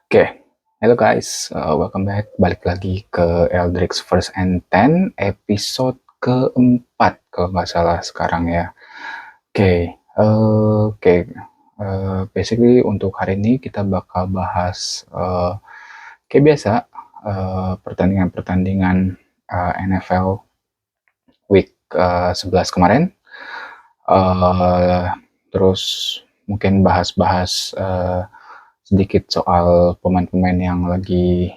Oke, hello guys, welcome back. Balik lagi ke Eldrix First and Ten, episode keempat kalau nggak salah sekarang ya. Oke, basically untuk hari ini kita bakal bahas kayak biasa pertandingan-pertandingan NFL Week 11 kemarin. Uh, Terus mungkin bahas-bahas sedikit soal pemain-pemain yang lagi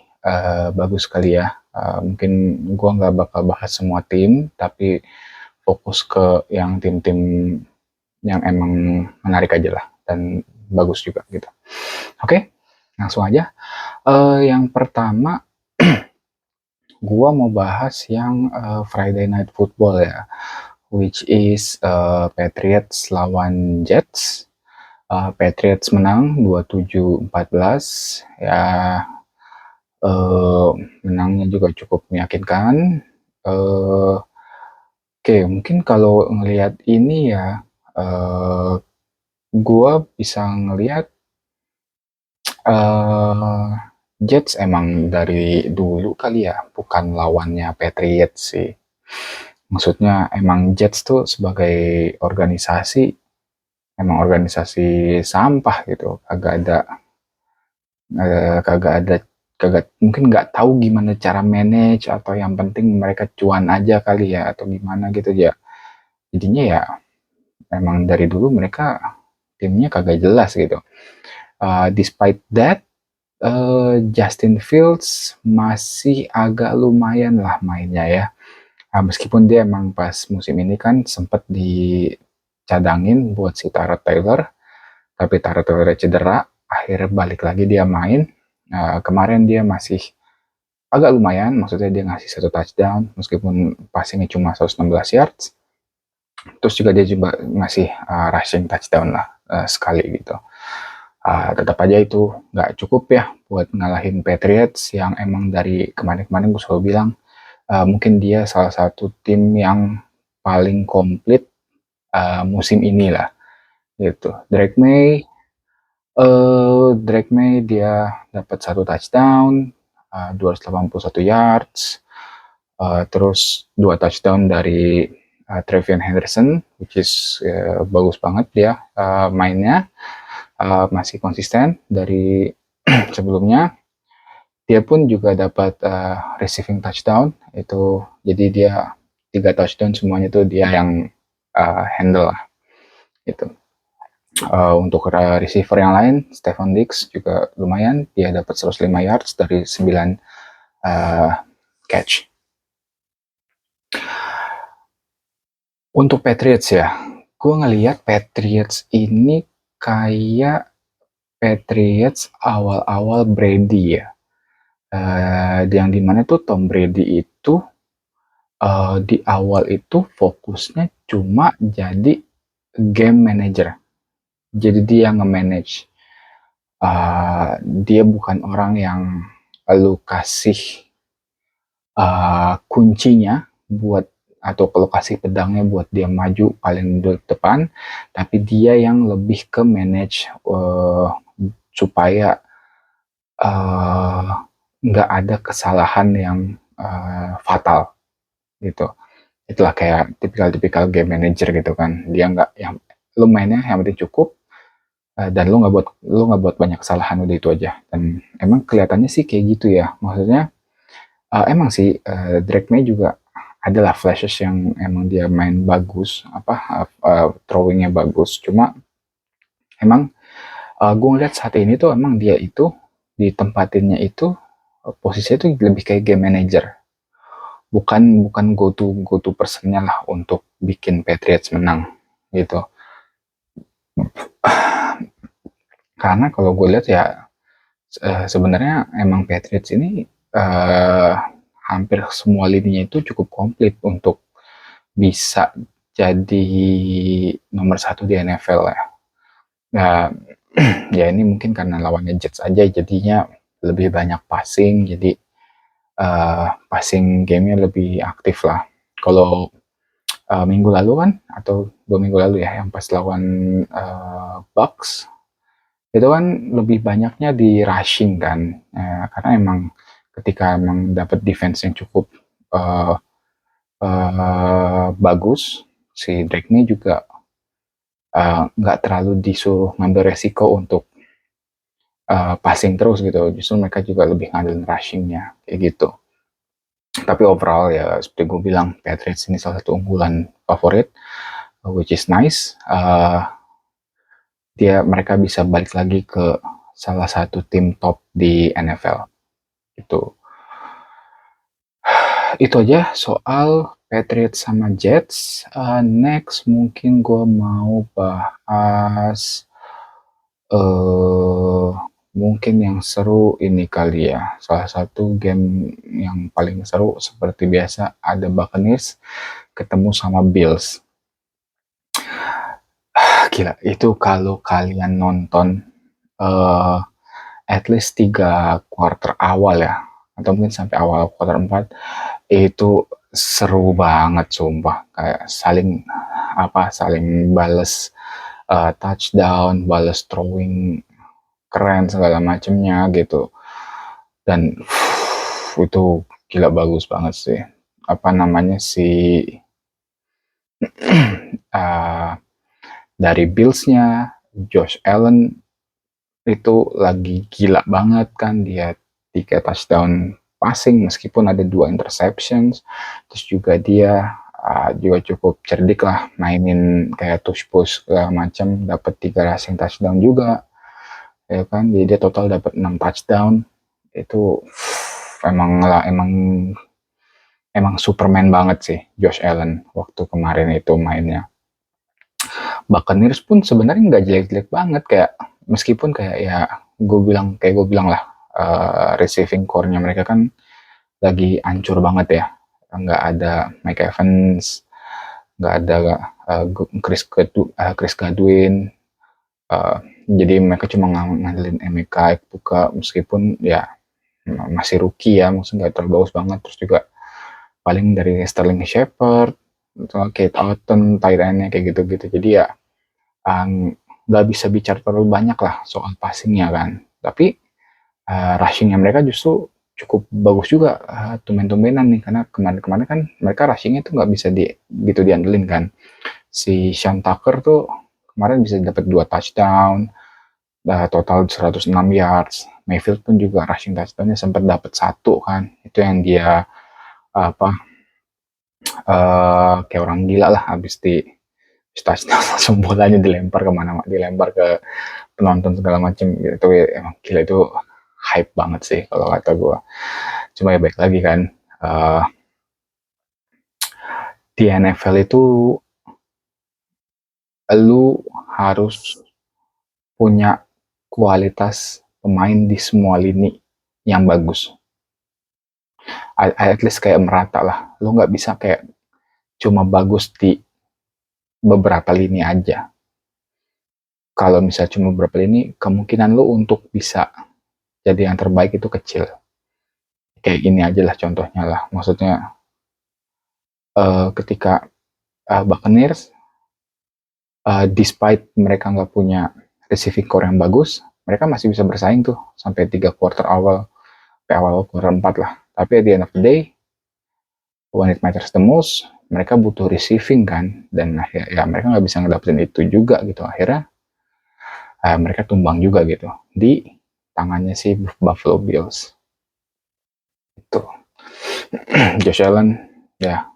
bagus kali ya. Mungkin gue nggak bakal bahas semua tim, tapi fokus ke yang tim-tim yang emang menarik aja lah dan bagus juga gitu. Oke, langsung aja. Yang pertama, gue mau bahas yang Friday Night Football ya, which is Patriots lawan Jets. Patriots menang 27-14 ya. Menangnya juga cukup meyakinkan. Oke, mungkin kalau ngelihat ini ya, gue bisa ngelihat uh, Jets emang dari dulu kali ya, bukan lawannya Patriots sih. Maksudnya emang Jets tuh sebagai organisasi, emang organisasi sampah gitu, kagak ada kagak mungkin nggak tahu gimana cara manage atau yang penting mereka cuan aja kali ya atau gimana gitu ya, jadinya ya emang dari dulu mereka timnya kagak jelas gitu. Despite that, Justin Fields masih agak lumayan lah mainnya ya. Meskipun dia emang pas musim ini kan sempat dicadangin buat si Tyrod Taylor, tapi Tyrod Taylor cedera, akhirnya balik lagi dia main. Kemarin dia masih agak lumayan, maksudnya dia ngasih satu touchdown meskipun passingnya cuma 116 yards. Terus juga dia juga ngasih rushing touchdown lah sekali gitu. Tetap aja itu nggak cukup ya buat ngalahin Patriots yang emang dari kemarin-kemarin gue selalu bilang mungkin dia salah satu tim yang paling komplit musim ini lah gitu. Drake May dia dapat satu touchdown, 281 yards, terus dua touchdown dari Trevion Henderson, which is bagus banget dia mainnya, masih konsisten dari sebelumnya. Dia pun juga dapat receiving touchdown, itu jadi dia 3 touchdown semuanya itu dia yang handle lah gitu. Untuk receiver yang lain, Stephon Diggs juga lumayan, dia dapat 105 yards dari 9 catch. Untuk Patriots ya, gue ngelihat Patriots ini kayak Patriots awal-awal Brady ya. Yang dimana tuh Tom Brady itu di awal itu fokusnya cuma jadi game manager. Jadi dia nge-manage. Dia bukan orang yang lu kasih kuncinya buat atau kalau kasih pedangnya buat dia maju paling depan, tapi dia yang lebih ke manage supaya nggak ada kesalahan yang fatal gitu. Itulah kayak tipikal-tipikal game manager gitu kan. Dia nggak yang lu mainnya yang penting cukup, dan lu nggak buat banyak kesalahan, udah itu aja. Dan emang kelihatannya sih kayak gitu ya. Maksudnya emang sih Drake May juga adalah flashes yang emang dia main bagus, throwingnya bagus. Cuma emang gue ngeliat saat ini tuh emang dia itu ditempatinnya itu posisinya tuh lebih kayak game manager, bukan bukan go to personnya lah untuk bikin Patriots menang gitu. Karena kalau gue lihat ya sebenarnya emang Patriots ini uh, hampir semua lininya itu cukup komplit untuk bisa jadi nomor satu di NFL ya. Nah, ya ini mungkin karena lawannya Jets aja jadinya lebih banyak passing, jadi passing gamenya lebih aktif lah. Kalau minggu lalu kan atau 2 minggu lalu ya yang pas lawan Bucks, Itu kan lebih banyaknya di rushing kan, karena emang ketika emang dapat defense yang cukup uh, bagus, si Drake ini juga nggak terlalu disuruh ngambil resiko untuk passing terus gitu, justru mereka juga lebih ngandelin rushingnya kayak gitu. Tapi overall ya seperti gue bilang, Patriots ini salah satu unggulan favorit, which is nice. Mereka bisa balik lagi ke salah satu tim top di NFL itu. Itu aja soal Patriots sama Jets. Next mungkin gue mau bahas uh, mungkin yang seru ini kali ya. Salah satu game yang paling seru seperti biasa ada Buccaneers ketemu sama Bills. Gila, itu kalau kalian nonton uh, at least 3 quarter awal ya, atau mungkin sampai awal quarter 4, itu seru banget sumpah, kayak saling bales touchdown, bales throwing keren segala macemnya gitu. Dan itu gila bagus banget sih, apa namanya si uh, dari Billsnya Josh Allen itu lagi gila banget kan, dia 3 touchdown passing meskipun ada 2 interceptions. Terus juga dia juga cukup cerdik lah, mainin kayak touch push segala macam, dapat 3 rushing touchdown juga ya kan, jadi dia total dapat 6 touchdown. Itu emang Superman banget sih Josh Allen waktu kemarin itu mainnya. Buccaneers pun sebenarnya nggak jelek-jelek banget, kayak meskipun kayak ya gue bilang lah, receiving core-nya mereka kan lagi ancur banget ya, nggak ada Mike Evans, nggak ada Chris Godwin, jadi mereka cuma ngandelin Emeka Ekpuka, meskipun ya masih rookie ya, maksudnya nggak terlalu bagus banget. Terus juga paling dari Sterling Shepard, Kate Otten, tight end-nya kayak gitu-gitu. Jadi ya nggak bisa bicara terlalu banyak lah soal passingnya kan. Tapi rushingnya mereka justru cukup bagus juga, tumben-tumbenan nih, karena kemarin-kemarin kan mereka rushingnya tuh nggak bisa gitu diandelin kan. Si Sean Tucker tuh kemarin bisa dapat 2 touchdown, total 106 yards. Mayfield pun juga rushing touchdownnya sempat dapat 1 kan. Itu yang dia apa kayak orang gila lah, habis di touchdown langsung bolanya dilempar kemana, dilempar ke penonton segala macam gitu. Itu emang gila, itu hype banget sih kalau kata gue. Cuma ya baik lagi kan, uh, di NFL itu lu harus punya kualitas pemain di semua lini yang bagus. At least kayak merata lah. Lu nggak bisa kayak cuma bagus di beberapa lini aja. Kalau misalnya cuma beberapa lini, kemungkinan lu untuk bisa jadi yang terbaik itu kecil. Kayak gini aja lah contohnya lah. Maksudnya ketika Buccaneers, despite mereka nggak punya receiving core yang bagus, mereka masih bisa bersaing tuh sampai 3 quarter awal, sampai awal quarter 4 lah. Tapi at the end of the day, when it matters the most, mereka butuh receiving kan, dan ya mereka nggak bisa ngedapetin itu juga gitu. Akhirnya mereka tumbang juga gitu di tangannya si Buffalo Bills itu. Josh Allen ya,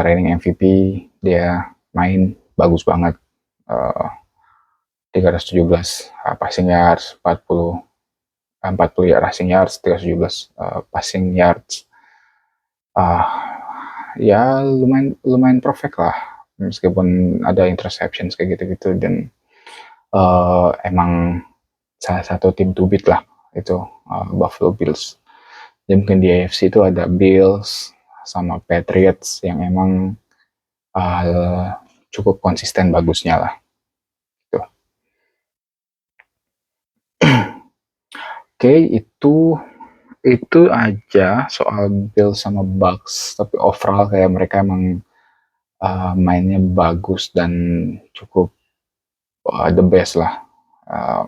reigning MVP, dia main bagus banget, uh, 317 passing yards, 40 ya rushing yards, 317 passing yards. Ya lumayan lumayan perfect lah, meskipun ada interceptions kayak gitu-gitu. Dan emang salah satu tim to beat lah itu, Buffalo Bills. Jadi mungkin di AFC itu ada Bills sama Patriots yang emang cukup konsisten bagusnya lah gitu. Oke, itu aja soal Bills sama Bucks. Tapi overall kayak mereka emang mainnya bagus dan cukup the best lah.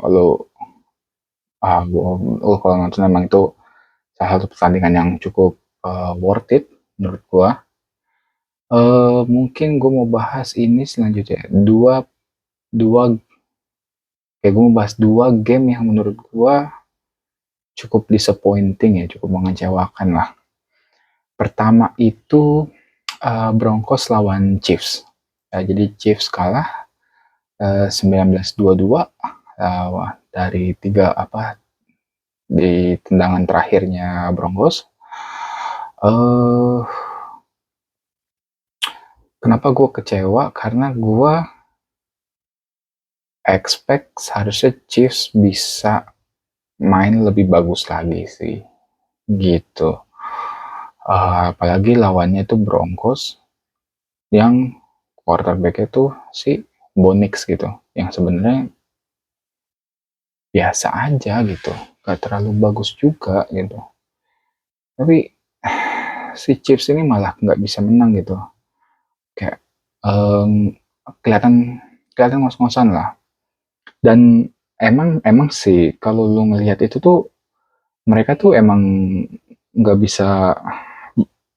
Lo kalau nonton emang itu salah satu pertandingan yang cukup worth it menurut gua. Mungkin gue mau bahas ini selanjutnya, dua dua kayak gue mau bahas dua game yang menurut gua cukup disappointing ya, cukup mengecewakan lah. Pertama itu Broncos lawan Chiefs. Jadi Chiefs kalah 19-22 dari di tendangan terakhirnya Broncos. Kenapa gue kecewa? Karena gue expect seharusnya Chiefs bisa main lebih bagus lagi sih, gitu. Apalagi lawannya itu Broncos yang quarterback itu si Bonix gitu, yang sebenarnya biasa aja gitu, gak terlalu bagus juga gitu. Tapi si Chiefs ini malah nggak bisa menang gitu, kayak kelihatan kelihatan ngos-ngosan lah. Dan emang sih kalau lu ngelihat itu tuh mereka tuh emang nggak bisa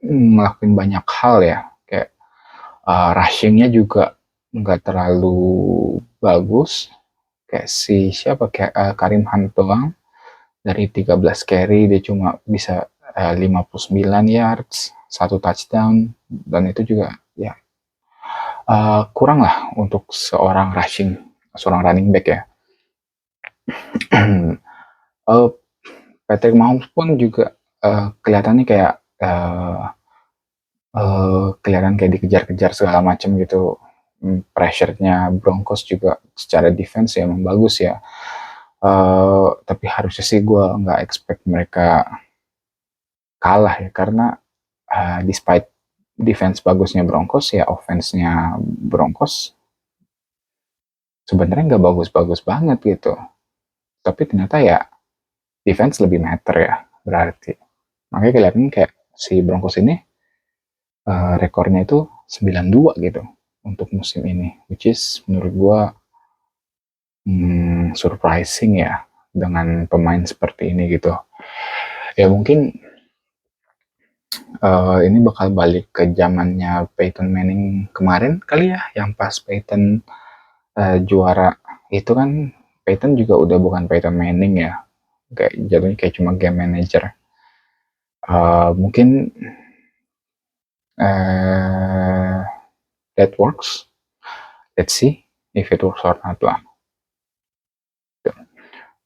ngelakuin banyak hal ya, kayak rushingnya juga nggak terlalu bagus, kayak si siapa kayak Karim Hunt doang dari 13 carry dia cuma bisa 59 yards, satu touchdown, dan itu juga ya kurang lah untuk seorang running back ya. uh, Patrick Mahomes pun juga kelihatannya kayak kelihatan kayak dikejar-kejar segala macam gitu. Pressure-nya Broncos juga secara defense ya emang bagus ya. Tapi harusnya sih gue nggak expect mereka kalah ya, karena despite defense bagusnya Broncos ya offense-nya Broncos sebenarnya nggak bagus-bagus banget gitu. Tapi ternyata ya defense lebih matter ya berarti. Makanya kelihatan kayak si Broncos ini rekornya itu 9-2 gitu untuk musim ini, which is menurut gua surprising ya dengan pemain seperti ini gitu. Ya mungkin ini bakal balik ke zamannya Peyton Manning kemarin kali ya, yang pas Peyton juara itu kan. Peyton juga udah bukan Peyton Manning ya, kayak jatuhnya kayak cuma game manager. Mungkin that works. Let's see if it works or not lah.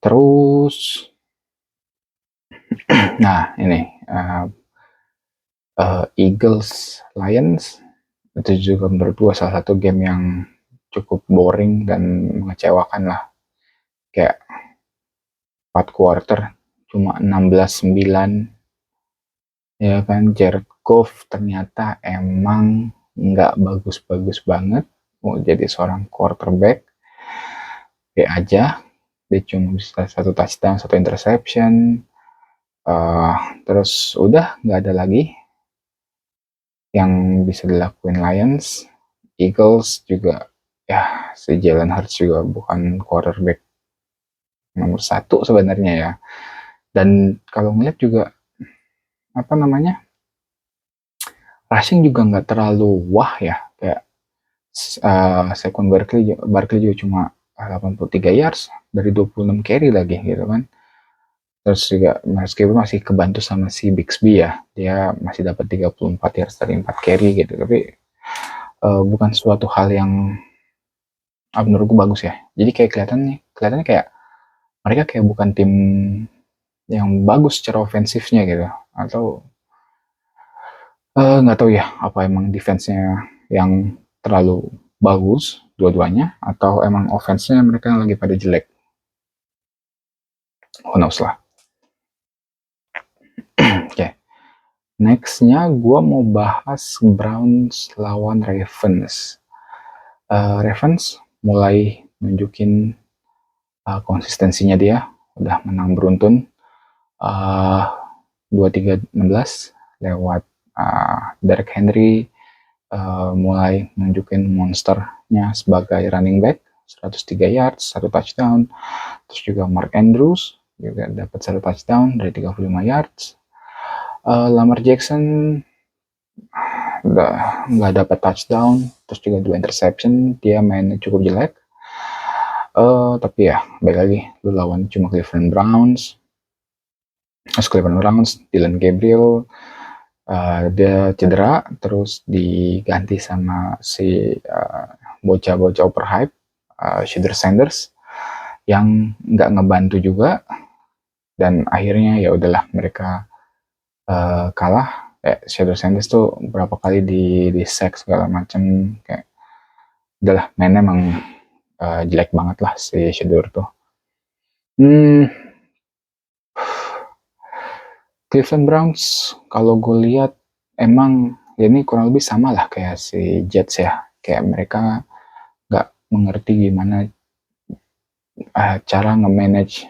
Terus, nah ini Eagles Lions itu juga menurut gue salah satu game yang cukup boring dan mengecewakan lah. Kayak 4 quarter cuma 16-9 ya kan. Jared Goff ternyata emang nggak bagus-bagus banget mau jadi seorang quarterback. Be aja dia cuma bisa satu touchdown, satu interception, terus udah nggak ada lagi yang bisa dilakuin Lions. Eagles juga ya, si Jalen Hurts juga bukan quarterback nomor satu sebenarnya ya. Dan kalau ngeliat juga apa namanya, rushing juga nggak terlalu wah ya, kayak Saquon Barkley juga cuma 83 yards dari 26 carry lagi gitu kan. Terus juga meskipun masih kebantu sama si Bixby ya, dia masih dapat 34 yards dari 4 carry gitu, tapi bukan suatu hal yang menurutku bagus ya. Jadi kayak kelihatannya kayak mereka kayak bukan tim yang bagus secara ofensifnya gitu, atau nggak tahu ya, apa emang defense-nya yang terlalu bagus dua-duanya, atau emang offense-nya mereka yang lagi pada jelek. Who knows lah. Oke. Nextnya gue mau bahas Browns lawan Ravens. Ravens mulai nunjukin konsistensinya dia, udah menang beruntun 23-16 lewat Derrick Henry mulai nunjukin monsternya sebagai running back. 103 yards, 1 touchdown. Terus juga Mark Andrews juga dapat 1 touchdown dari 35 yards. Lamar Jackson nggak dapat touchdown, terus juga 2 interception, dia mainnya cukup jelek. Tapi ya balik lagi, lu lawan cuma Cleveland Browns. Dylan Gabriel dia cedera, terus diganti sama si bocah-bocah overhype, Shedeur Sanders, yang nggak ngebantu juga, dan akhirnya ya udahlah mereka kalah. Shedeur Sanders tuh berapa kali di sack segala macam, kayak udahlah mainnya emang jelek banget lah si Shedeur tuh. Cleveland Browns kalau gue lihat emang ya ini kurang lebih sama lah kayak si Jets ya, kayak mereka nggak mengerti gimana cara nge-manage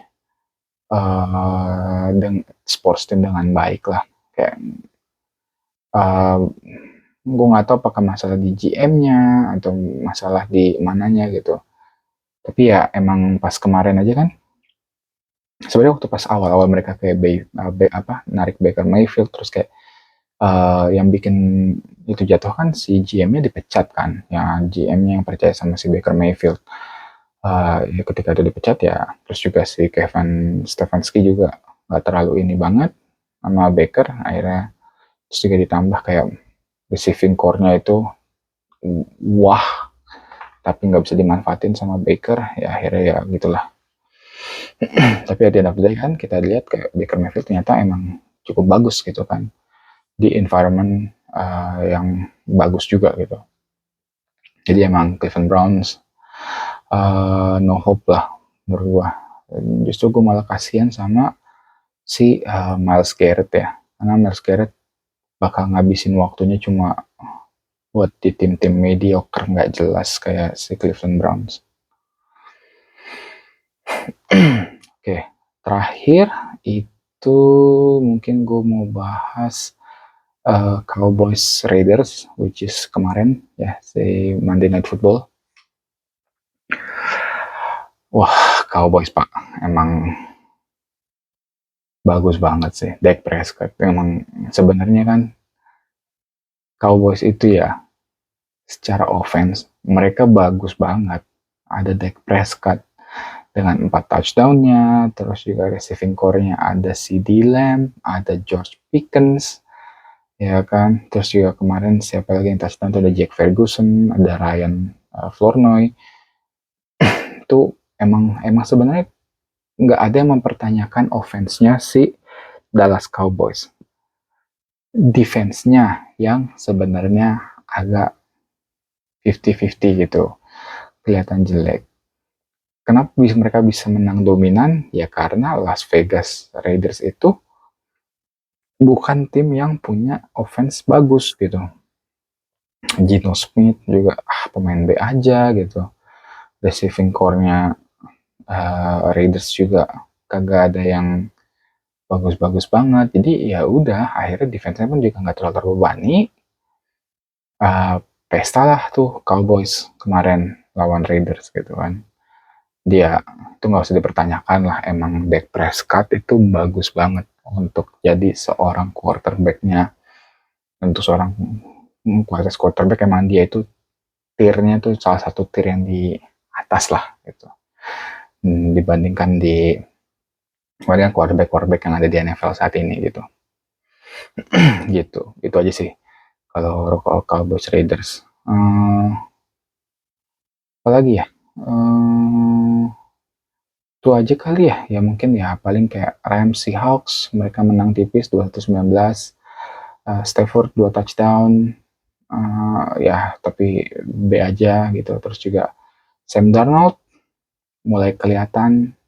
sports team dengan baik lah. Kayak gue nggak tahu apakah masalah di GM-nya atau masalah di mananya gitu. Tapi ya emang pas kemarin aja kan, sebenarnya waktu pas awal-awal mereka kayak narik Baker Mayfield, terus kayak yang bikin itu jatuh kan si GM-nya dipecat kan, ya GM-nya yang percaya sama si Baker Mayfield. Ya ketika itu dipecat ya, terus juga si Kevin Stefanski juga nggak terlalu ini banget sama Baker, akhirnya terus juga ditambah kayak receiving core-nya itu wah, tapi nggak bisa dimanfaatin sama Baker, ya akhirnya ya gitulah. Tapi at the end of the day kan kita lihat kayak Baker Mayfield ternyata emang cukup bagus gitu kan di environment yang bagus juga gitu. Jadi emang Cleveland Browns no hope lah menurut gua. Justru gue malah kasihan sama si Myles Garrett ya, karena Myles Garrett bakal ngabisin waktunya cuma buat di tim-tim mediocre nggak jelas kayak si Cleveland Browns. Oke, terakhir itu mungkin gue mau bahas Cowboys Raiders, which is kemarin ya, si Monday Night Football. Wah, Cowboys pak, emang bagus banget sih. Dak Prescott emang sebenarnya kan Cowboys itu ya secara offense mereka bagus banget. Ada Dak Prescott dengan 4 touchdown-nya, terus juga receiving core-nya ada CeeDee Lamb, ada George Pickens, ya kan. Terus juga kemarin siapa lagi yang touchdown itu ada Jack Ferguson, ada Ryan Flournoy. Itu emang sebenarnya nggak ada yang mempertanyakan offense-nya si Dallas Cowboys. Defense-nya yang sebenarnya agak 50-50 gitu, kelihatan jelek. Kenapa mereka bisa menang dominan? Ya karena Las Vegas Raiders itu bukan tim yang punya offense bagus gitu. Geno Smith juga pemain B aja gitu. Receiving core-nya Raiders juga kagak ada yang bagus-bagus banget. Jadi ya udah, akhirnya defense-nya pun juga nggak terlalu terbebani. Pesta lah tuh Cowboys kemarin lawan Raiders gitu kan. Dia itu nggak usah dipertanyakan lah, emang Dak Prescott itu bagus banget untuk jadi seorang quarterback-nya. Untuk seorang kualitas quarterback emang dia itu tiernya tuh salah satu tier yang di atas lah gitu. Dibandingkan quarterback yang ada di NFL saat ini gitu. Gitu. Itu aja sih kalau Cowboys Raiders. Apa lagi ya? Itu aja kali ya. Ya mungkin ya paling kayak Rams Seahawks, mereka menang tipis 219. Stafford 2 touchdown. Ya tapi B aja gitu. Terus juga Sam Darnold mulai kelihatan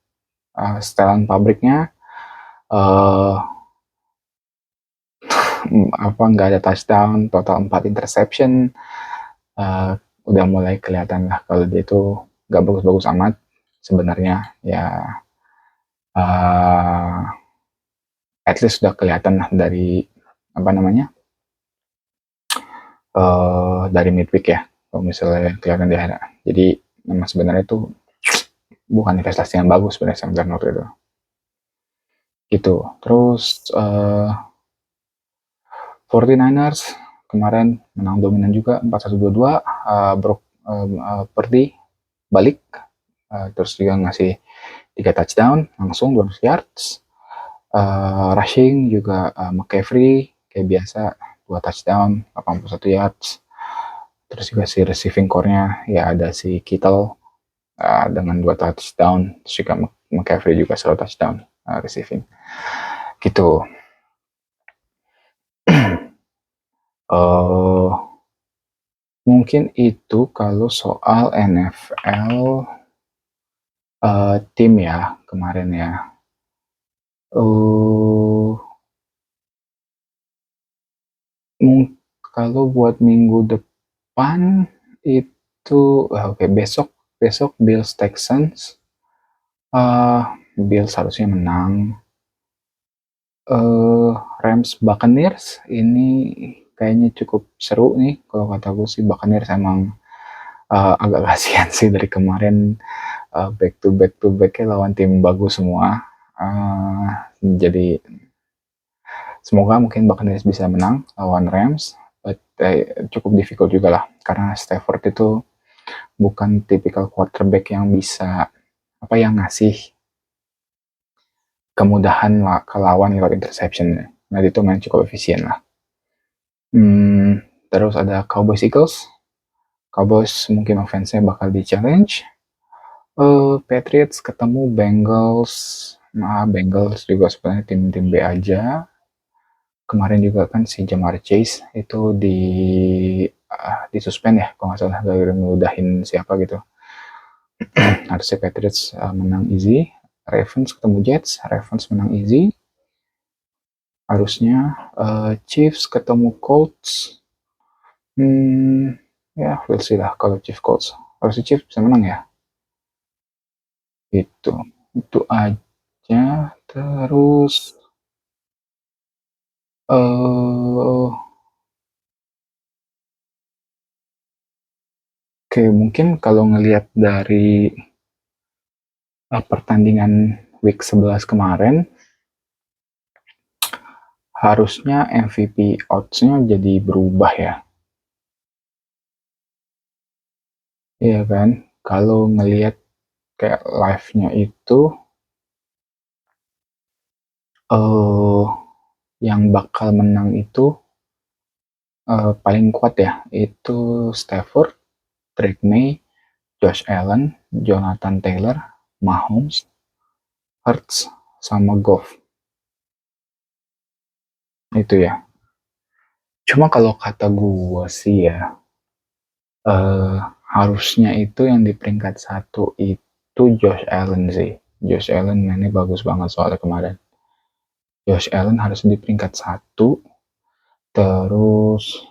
setelan pabriknya. Nggak ada touchdown, total 4 interception. Udah mulai kelihatan lah kalau dia itu nggak bagus-bagus amat sebenarnya ya. At least sudah kelihatan lah dari dari midweek ya, kalau misalnya kelihatan di akhir. Jadi memang sebenarnya itu bukan investasi yang bagus sebenarnya Sam Darnold itu. Gitu. Terus 49ers kemarin menang dominan juga 41-22, Brock Purdy balik, terus juga ngasih 3 touchdown langsung 200 yards. Rushing juga McCaffrey kayak biasa 2 touchdown 81 yards. Terus juga si receiving core-nya ya ada si Kittle dengan 2 touchdown, terus juga McCaffrey juga 1 touchdown receiving. Gitu. Mungkin itu kalau soal NFL tim ya kemarin ya. Kalau buat minggu depan itu oke, besok Bills Texans. Bills harusnya menang. Rams Buccaneers ini kayaknya cukup seru nih, kalau kata gue sih Buccaneers emang agak kasihan sih dari kemarin back to back lawan tim bagus semua. Jadi semoga mungkin Buccaneers bisa menang lawan Rams, but cukup difficult juga lah karena Stafford itu bukan tipikal quarterback yang bisa ngasih kemudahan ke lawan lewat interception. Nah itu main cukup efisien lah. Terus ada Cowboys Eagles. Cowboys mungkin offense-nya bakal di challenge. Patriots ketemu Bengals. Nah, Bengals juga sebenarnya tim B aja. Kemarin juga kan si Ja'Marr Chase itu disuspend ya, kalau nggak salah gara-gara ngeludahin siapa gitu. Harusnya Patriots menang easy. Ravens ketemu Jets, Ravens menang easy. Harusnya Chiefs ketemu Colts. Ya, we'll see lah kalau Chiefs Colts. Harusnya Chiefs bisa menang ya. Itu aja. Terus oke, mungkin kalau ngelihat dari pertandingan week 11 kemarin, harusnya MVP odds-nya jadi berubah ya. Iya kan? Kalau ngelihat kayak live-nya itu yang bakal menang itu paling kuat ya, itu Stafford, Drake May, Josh Allen, Jonathan Taylor, Mahomes, Hurts, sama Goff. Itu ya. Cuma kalau kata gue sih ya, harusnya itu yang di peringkat 1 itu Josh Allen sih. Josh Allen mainnya bagus banget soalnya kemarin. Josh Allen harus di peringkat 1. Terus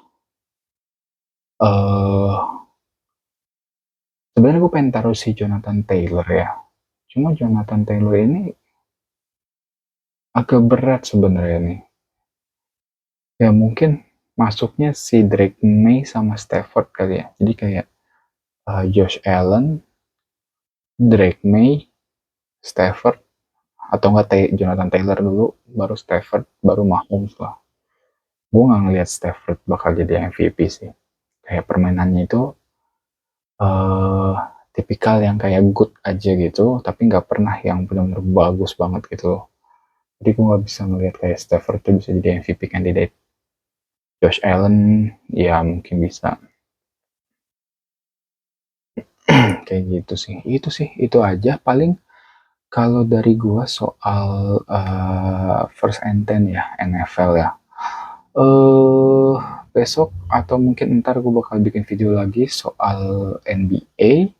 sebenarnya gue pengen taruh si Jonathan Taylor ya. Cuma Jonathan Taylor ini agak berat sebenarnya nih. Ya mungkin masuknya si Drake May sama Stafford kali ya. Jadi kayak Josh Allen, Drake May, Stafford, atau enggak Jonathan Taylor dulu, baru Stafford, baru Mahomes lah. Gue nggak ngeliat Stafford bakal jadi MVP sih. Kayak permainannya itu tipikal yang kayak good aja gitu, tapi nggak pernah yang benar-benar bagus banget gitu. Jadi gue nggak bisa ngeliat kayak Stafford tuh bisa jadi MVP candidate. Josh Allen ya mungkin bisa. Kayak gitu sih. Itu aja paling kalau dari gue soal first and 10 ya NFL ya. Besok atau mungkin ntar gue bakal bikin video lagi soal NBA.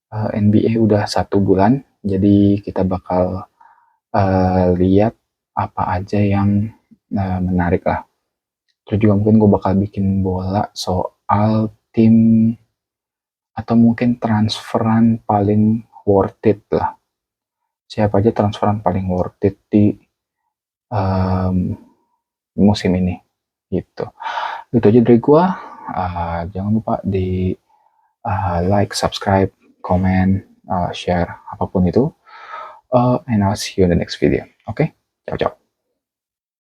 NBA udah 1 bulan, jadi kita bakal lihat apa aja yang menarik lah. Terus juga mungkin gue bakal bikin bola soal tim atau mungkin transferan paling worth it lah. Siapa aja transferan paling worth it di musim ini gitu. Itu aja dari gue. Jangan lupa di like, subscribe, comment, share apapun itu, and I'll see you in the next video. Oke, ciao ciao.